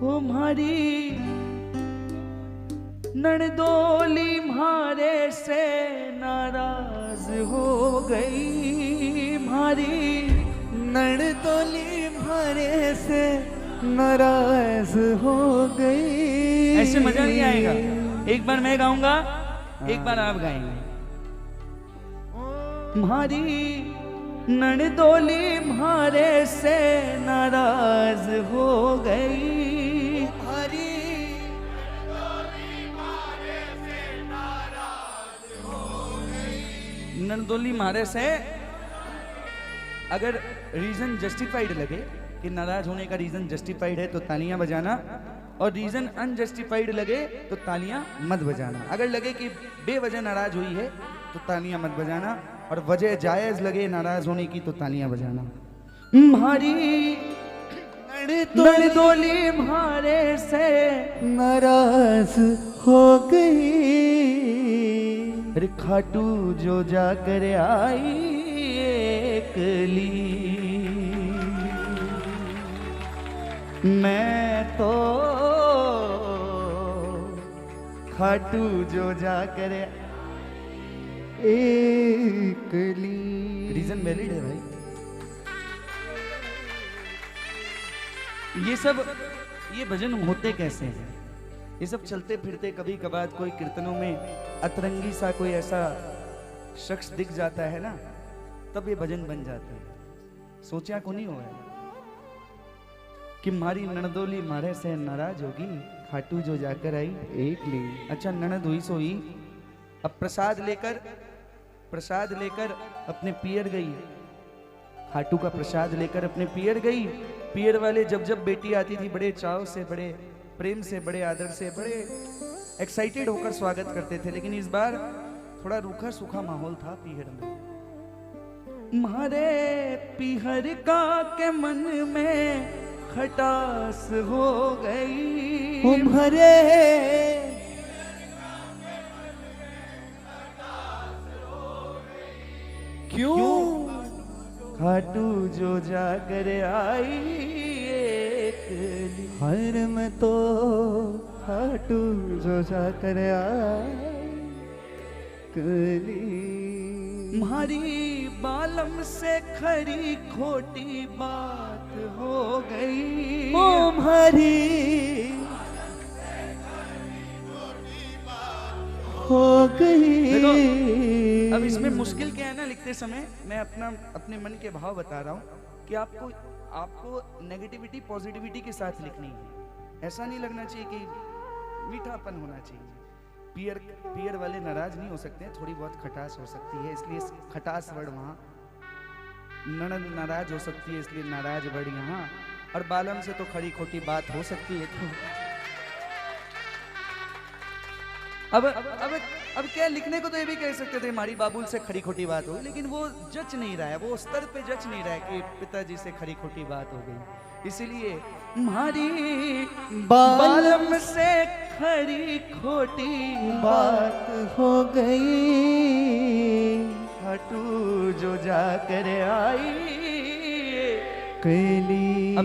तुम्हारी नणदोली मारे से नाराज हो गई, मारी नणदोली मारे से नाराज हो गई। ऐसे मजा नहीं आएगा। एक बार मैं गाऊंगा, एक बार आप गाएंगे। मारी नणदोली मारे से नाराज हो गई, हरी नणदोली मारे से अगर रीजन जस्टिफाइड लगे कि नाराज होने का रीजन जस्टिफाइड है तो तालियां बजाना, और रीजन अनजस्टिफाइड लगे तो तालियां मत बजाना। अगर लगे कि बेवजह नाराज हुई है तो तालियां मत बजाना, और वजह जायज लगे नाराज होने की तो तालियां बजाना। मारी नणदोली मारे से नाराज हो गई। अरे खाटू जो जाकर आई एकली, मैं तो खाटू जो जाकर एकली। रीजन वैलिड है भाई। ये भजन होते कैसे हैं? ये सब चलते फिरते कभी कभार कोई कीर्तनों में अतरंगी सा कोई ऐसा शख्स दिख जाता है ना, तब ये भजन बन जाते हैं। सोचा को नहीं हुआ कि मारी नणदोली मारे से नाराज होगी, खाटू जो जाकर आई एकली। अच्छा ननद हुई सोई, अब प्रसाद लेकर अपने पियर गई, खाटू का प्रसाद लेकर अपने पियर गई। पियर वाले जब जब बेटी आती थी बड़े चाव से, बड़े प्रेम से, बड़े आदर से, बड़े एक्साइटेड होकर स्वागत करते थे। लेकिन इस बार थोड़ा रूखा सूखा माहौल था पीहर में। मारे पीहर का के मन में खटास हो गई, तुम्हारे क्यों खाटू जो जाकर आई एकली। हर में तो खाटू जो जाकर एकली। मारी बालम से खरी खोटी बात हो गई, तुम्हारी हो गई। अब इसमें मुश्किल क्या है ना, लिखते समय मैं अपने मन के भाव बता रहा हूँ कि आपको नेगेटिविटी पॉजिटिविटी के साथ लिखनी है। ऐसा नहीं लगना चाहिए कि मीठापन होना चाहिए। पियर वाले नाराज नहीं हो सकते हैं, थोड़ी बहुत खटास हो सकती है, इसलिए खटास वर्ड वहाँ। ननद नाराज हो सकती है इसलिए नाराज वर्ड यहाँ, और बालम से तो खड़ी खोटी बात हो सकती है। तो अब क्या लिखने को तो ये भी कह सकते थे हमारी बाबुल से खरी खोटी बात हो, लेकिन वो जच नहीं रहा है, वो स्तर पे जच नहीं रहा है कि पिताजी से खरी खोटी बात हो गई। इसीलिए हमारी बालम से खरी खोटी बात हो गई। खाटू जो जाकर आई कैली। अब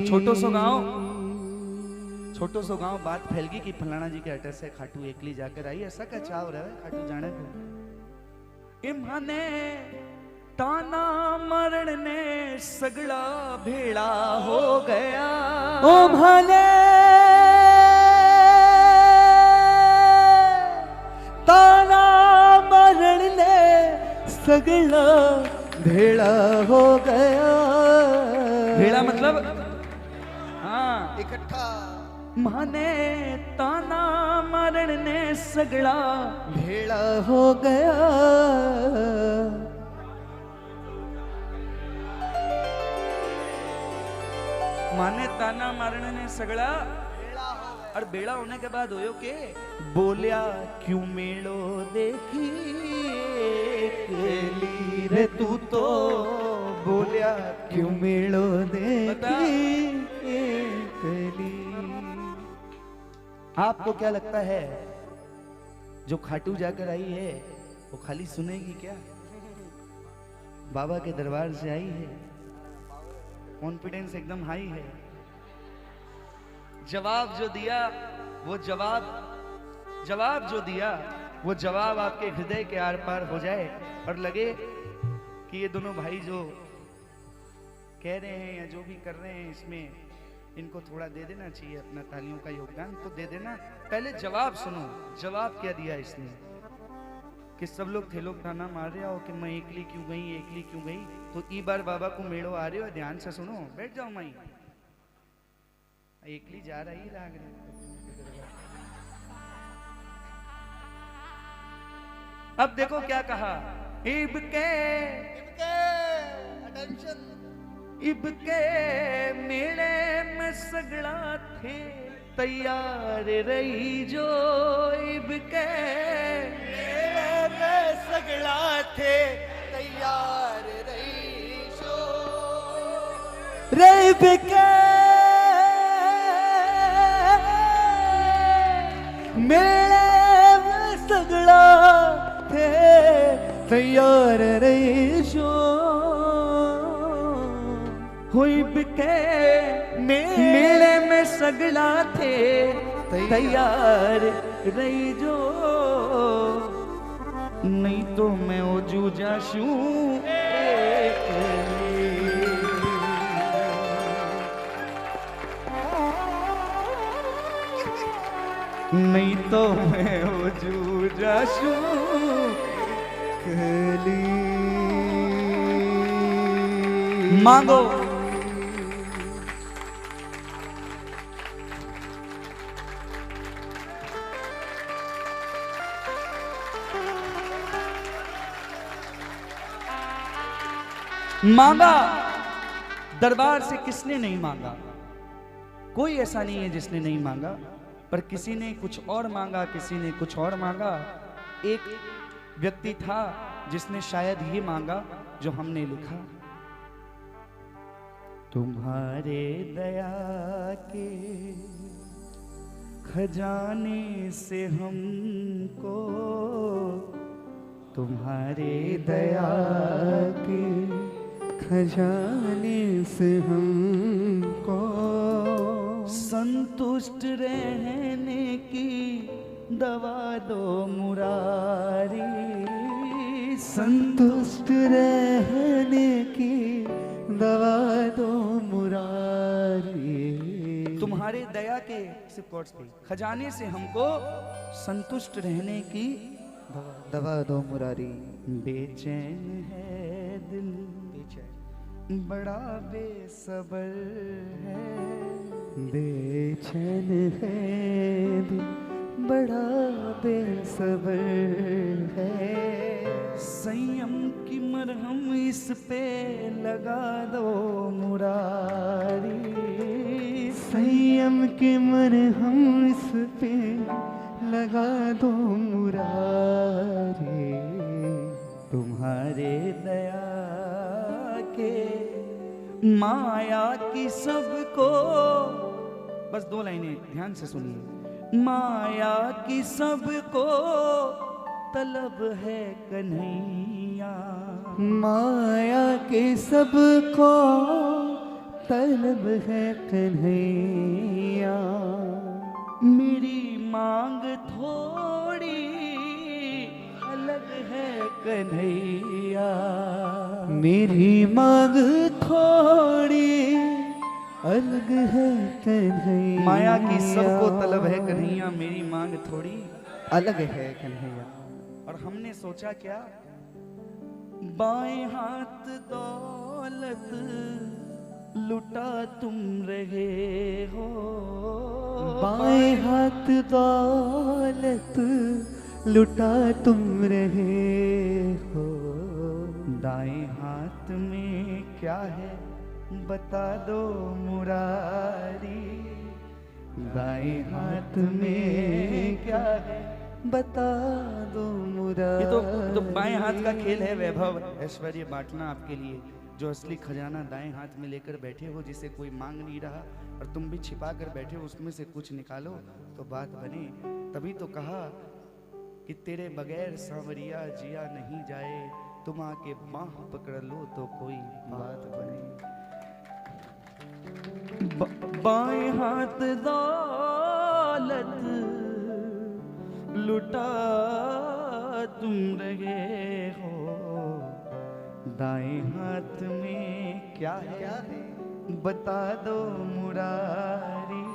छोटो सो गांव बात फैल गई कि फलाना जी के अड्रेस से खाटू एकली जाकर आई। ऐसा क्या चाव रहा है खाटू जाने को। इमाने ताना मरण ने सगड़ा भेड़ा हो गया, ओ भले ताना मरण ने सगड़ा भेड़ा हो गया। भेड़ा मतलब हाँ इकट्ठा। माने ताना मरण ने सगड़ा भेड़ा हो गया। माने ताना मारने ने सगड़ा, और बेड़ा होने के बाद होयो के बोलिया क्यों मेलो देखी एकली रे तू तो, बोलिया क्यों मेलो बता। देखी एकली। आपको क्या लगता है जो खाटू जाकर आई है वो खाली सुनेगी क्या? बाबा के दरबार से आई है, कॉन्फिडेंस एकदम हाई है। जवाब जो दिया वो जवाब जो दिया वो जवाब आपके हृदय के आर पार हो जाए और लगे कि ये दोनों भाई जो कह रहे हैं या जो भी कर रहे हैं इसमें इनको थोड़ा दे देना चाहिए अपना तालियों का योगदान तो दे देना। पहले जवाब सुनो, जवाब क्या दिया इसने कि सब लोग थे लोग ताना मार रहे हो कि मैं एकली क्यों गई। तो ई बार बाबा को मेड़ो आ रहे हो, ध्यान से सुनो, बैठ जाओ माई, एकली जा रही लाग रही। अब देखो क्या कहा, इब के मेले में सगड़ा थे तैयार रही जो, इब के मेले में सगड़ा थे तैयार रही जो, रे बिके मेले में सगड़ा थे तैयार रही जो, हुई बिके मेले में सगड़ा थे तैयार रही जो, नहीं तो मैं ओ जूझा शू नहीं तो मैं ओ जूझा शू मांगो। मांगा दरबार से किसने नहीं मांगा, कोई ऐसा नहीं है जिसने नहीं मांगा, पर किसी ने कुछ और मांगा, किसी ने कुछ और मांगा। एक व्यक्ति था जिसने शायद ये मांगा जो हमने लिखा, तुम्हारे दया के खजाने से हमको, तुम्हारे दया के खजाने से हमको संतुष्ट रहने की दवा दो मुरारी, संतुष्ट रहने की दवा दो मुरारी, तुम्हारे दया के खजाने से हमको संतुष्ट रहने की दवा दो मुरारी। बेचैन है दिल बड़ा बेसबर है, बेचैन है दिल बड़ा बेसबर है, संयम की मरहम इस पे लगा दो मुरारी, संयम की मरहम इस पे लगा दो मुरारी, तुम्हारे दया के माया की सबको, बस 2 लाइनें ध्यान से सुनिए, माया की सबको तलब है कन्हैया, माया के सबको तलब है कन्हैया, मेरी मांग थोड़ी अलग है कन्हैया, मेरी मांग थोड़ी अलग है कन्हैया, माया की सबको तलब है कन्हैया, मेरी मांग थोड़ी अलग है कन्हैया। और हमने सोचा क्या, बाएं हाथ दौलत लुटा तुम रहे हो, बाएं हाथ दौलत लुटा तुम रहे हो, दाएं हाथ में क्या है बता दो मुरारी, दाएं हाथ में क्या है बता दो मुरारी। ये तो बाएं हाथ का खेल है, वैभव ऐश्वर्य बांटना आपके लिए, जो असली खजाना दाएं हाथ में लेकर बैठे हो, जिसे कोई मांग नहीं रहा और तुम भी छिपा कर बैठे हो, उसमें से कुछ निकालो तो बात बने। तभी तो कहा कि तेरे बगैर सांवरिया जिया नहीं जाए, तुम आके बाह पकड़ लो तो कोई बात बने। बाएं हाथ दौलत लुटा तुम रहे हो, दाएं हाथ में क्या है बता दो मुरारी,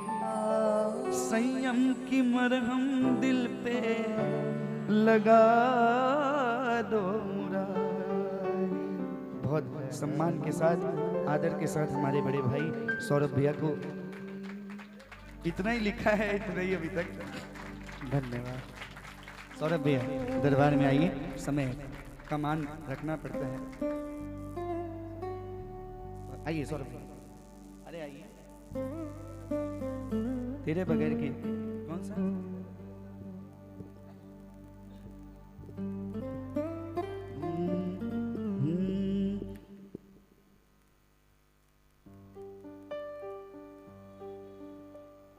संयम की मरहम दिल पे लगा दो मुरारी। बहुत सम्मान के साथ, आदर के साथ हमारे बड़े भाई सौरभ भैया को इतना ही लिखा है, इतना ही अभी तक। धन्यवाद सौरभ भैया, दरबार में आइए, समय का मान रखना पड़ता है। आइए सौरभ भैया, अरे आइए। तेरे बगैर की कौन सा?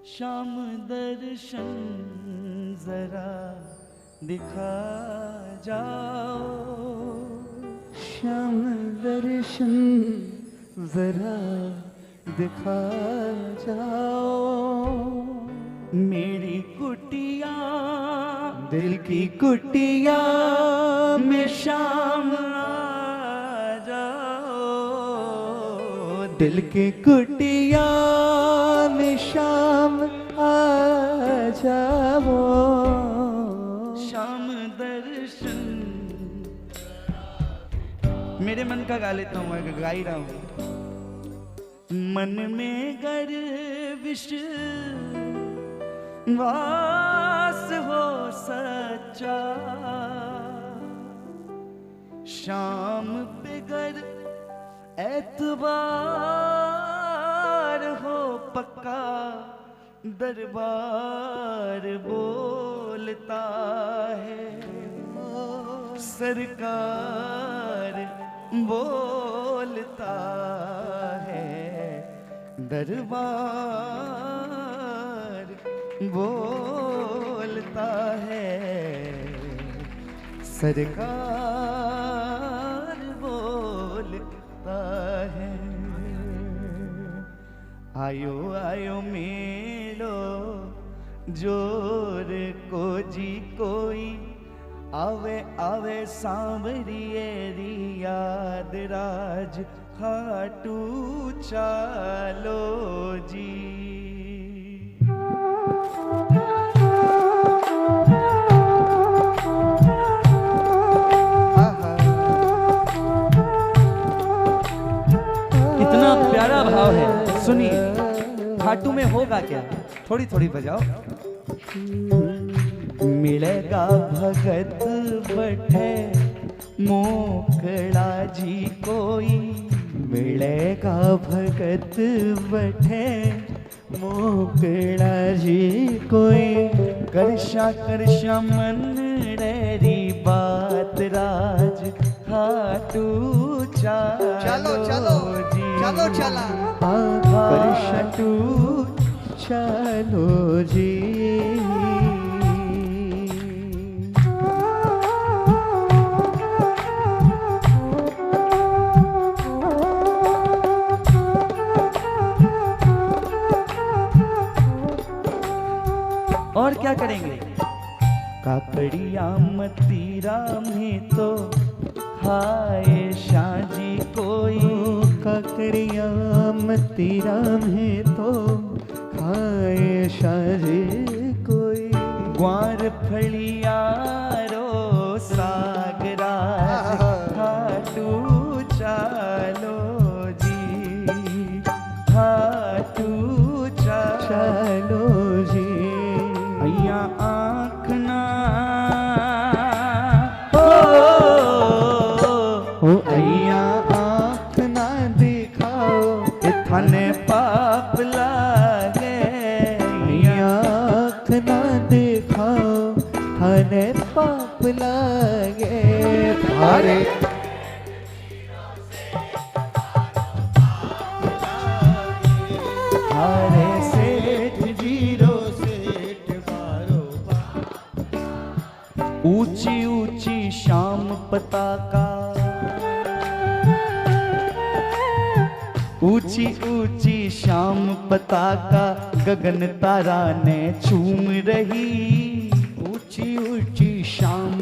शाम दर्शन जरा दिखा जाओ, श्याम दर्शन जरा दिखा जाओ, मेरी कुटिया दिल की कुटिया में शाम आ जाओ, दिल की कुटिया में शाम आ जाओ, शाम दर्शन। मेरे मन का गा लेता हूँ, मैं गा ही रहा हूँ। मन में गर्विश वास हो सच्चा, शाम पे गर एतबार हो पक्का, दरबार बोलता है, सरकार बोलता है, दरबार बोलता है, सरकार बोलता है। आयो आयो मेलो जोर को जी कोई, आवे आवे सांवरिये री याद राज, खाटू चालो जी। कितना प्यारा भाव है, सुनिए। खाटू में होगा क्या, थोड़ी थोड़ी बजाओ। मिलेगा भगत बठे मोकड़ा जी कोई, मिलेगा भगत बठे मोकड़ा जी कोई, करशा मन डेरी बात राज, खाटू चलो चलो चलो चला, खाटू चलो जी। और क्या करेंगे? काकड़िया मतीरा में तो खाए शाजी कोई, काकड़िया मतीरा में तो खाए शाजी कोई, ग्वार फलिया रो सागरा, खाटू चालो जी, खाटू चलो जी। भैया आँख ना ओ अय्या आँख ना दिखाओ, थाने पाप लागे, अय्या आँख ना दिखाओ, थाने पाप लागे, थारे थारे सेठ जीरो सेठ बारो ऊंची ऊंची शाम पताका, ऊंची ऊंची शाम पताका गगन तारा ने चूम रही। ऊंची ऊंची शाम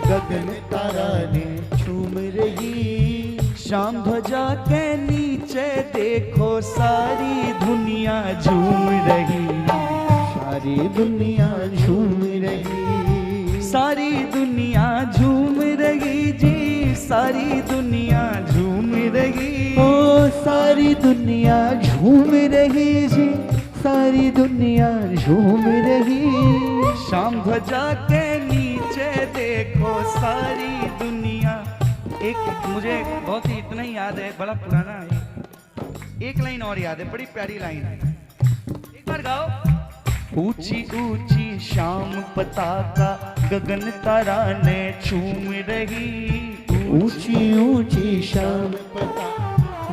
गगन तारा ने झूम रही। शाम ध्वजा के नीचे देखो सारी दुनिया झूम रही। सारी दुनिया झूम रही। सारी दुनिया झूम रही जी, सारी दुनिया झूम रही। ओ सारी दुनिया झूम रही जी, सारी दुनिया झूम रही। शाम ध्वजा के नीचे देखो सारी दुनिया। एक मुझे बहुत ही इतना ही याद है, बड़ा पुराना है। एक लाइन और याद है, बड़ी प्यारी लाइन है, एक बार गाओ। ऊंची ऊंची शाम पताका गगन तारा ने चूम रही। ऊंची ऊंची शाम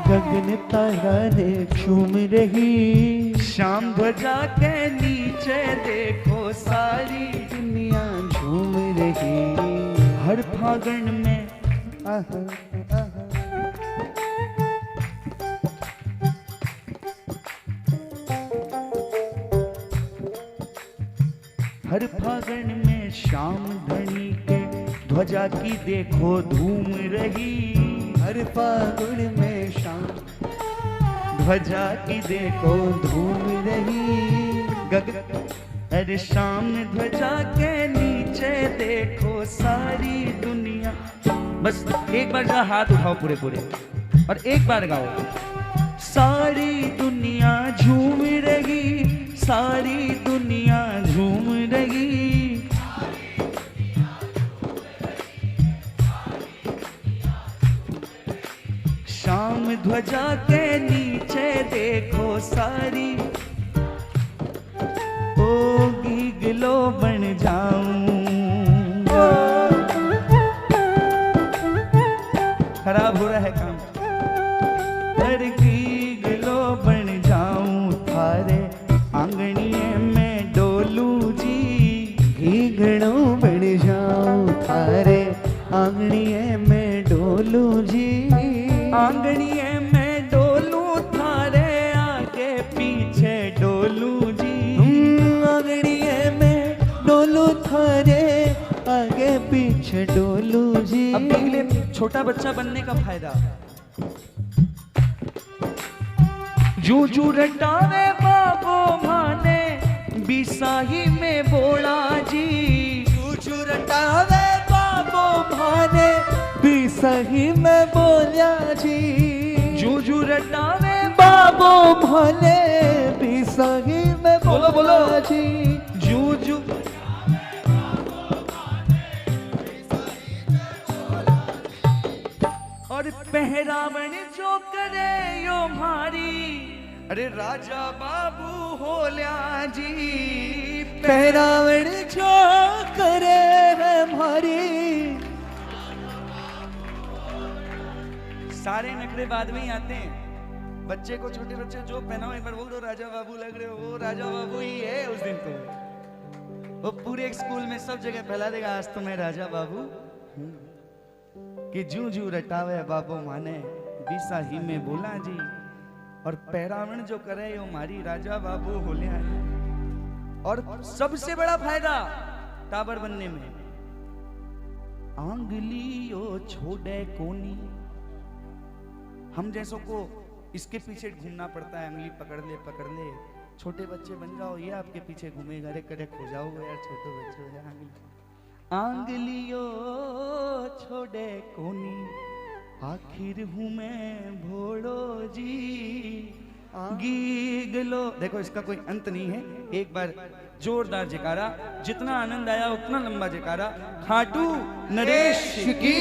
गगन तारा ने झूम रही। शाम ध्वजा के नीचे देखो सारी दुनिया झूम रही। हर फागुन में आहा, आहा। हर फागुन में शाम धनी के ध्वजा की देखो धूम रही। हर फागुन में शाम ध्वजा की देखो धूम रही। गगन अरे शाम ध्वजा के नीचे देखो सारी दुनिया। बस एक बार जरा हाथ उठाओ पूरे पूरे और एक बार गाओ। सारी दुनिया झूम रही, सारी दुनिया झूम रही। शाम ध्वजा के नीचे देखो सारी। ओ गीगलो बन जाऊंगा। खराब हो रहा है काम। हर गीगलो बन जाऊं थारे आंगनिए में डोलू जी। घीघड़ो बन जाऊं थारे आंगनिए में डोलू जी। आंगनिए में डोलू थारे आगे पीछे डोलू जी। आंगनिए में डोलू थारे आगे पीछे डोलू जी। अब देख ले छोटा बच्चा बनने का फायदा। जूझू रटावे बाबो माने बिसाही में बोला जी। जूझू रटावे बाबो भाने बिसाही में बोला जी। जूझू रटावे बाबो भाने बिसाही में बोलो बोलो जी। जूझू और पहरावन जो करे यो मारी। अरे राजा बाबू होल्या जी। पहरावण जो करे है हमारी। सारे नखरे बाद में ही आते हैं। बच्चे को, छोटे बच्चे जो पहनाओ एक बार बोल दो राजा बाबू लग रहे हो, वो राजा बाबू ही है उस दिन। तो वो पूरे स्कूल में सब जगह फैला देगा आज तो मैं राजा बाबू कि जू जू रटावे बाबू माने बीसा ही में बोला जी। और पैरावण जो करे यो मारी राजा बाबू होलिया है। और सबसे बड़ा फायदा टाबर बनने में, आंगलियो छोड़े कोनी। हम जैसों को इसके पीछे घूमना पड़ता है, अंगली पकड़ ले। छोटे बच्चे बन जाओ, ये आपके पीछे घूमेगा। अरे करे खो जाओगे यार छोटे बच्चे हो जाए। आंगलियो छोड़े कोनी आखिर हूँ मैं भोड़ो जी। गीगलो, देखो इसका कोई अंत नहीं है। एक बार जोरदार जयकारा, जितना आनंद आया उतना लंबा जयकारा। खाटू नरेश की